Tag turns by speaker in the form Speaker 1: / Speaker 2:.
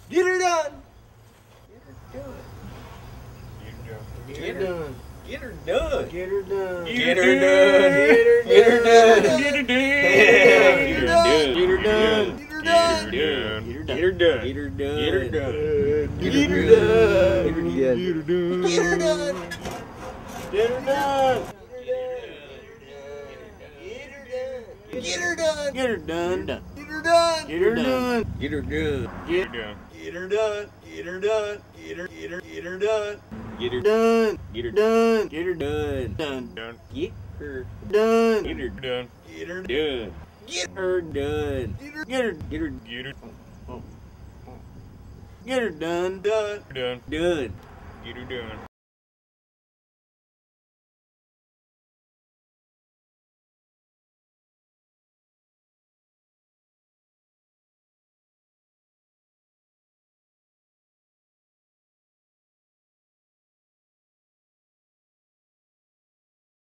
Speaker 1: Get her done.
Speaker 2: Get her done.
Speaker 1: Get her done.
Speaker 2: Get her done.
Speaker 1: Get her done. Get her done. Get her done. Get her done.
Speaker 2: Get her done.
Speaker 1: Get her done.
Speaker 2: Get her done.
Speaker 1: Get her done.
Speaker 2: Get her done.
Speaker 1: Get her done.
Speaker 2: Get
Speaker 1: Get
Speaker 2: her
Speaker 1: her
Speaker 2: done.
Speaker 1: done. Get her done.
Speaker 2: Get her done.
Speaker 1: Get her done.
Speaker 2: Get her done.
Speaker 1: Get her done.
Speaker 2: Get her done.
Speaker 1: Get her done.
Speaker 2: Get her done.
Speaker 1: Get her done. Get her done. Get her done.
Speaker 2: Get her done.
Speaker 1: Get her
Speaker 2: Done.
Speaker 1: Get her done.
Speaker 2: Done.
Speaker 1: Get her
Speaker 2: Done.
Speaker 1: Get her
Speaker 2: Done.
Speaker 1: Get her done. Get her done.
Speaker 2: Get her.
Speaker 1: Get her
Speaker 2: Get her.
Speaker 1: oh.
Speaker 2: Get her done.
Speaker 1: Done.
Speaker 2: Done.
Speaker 1: Done.
Speaker 2: Get her done.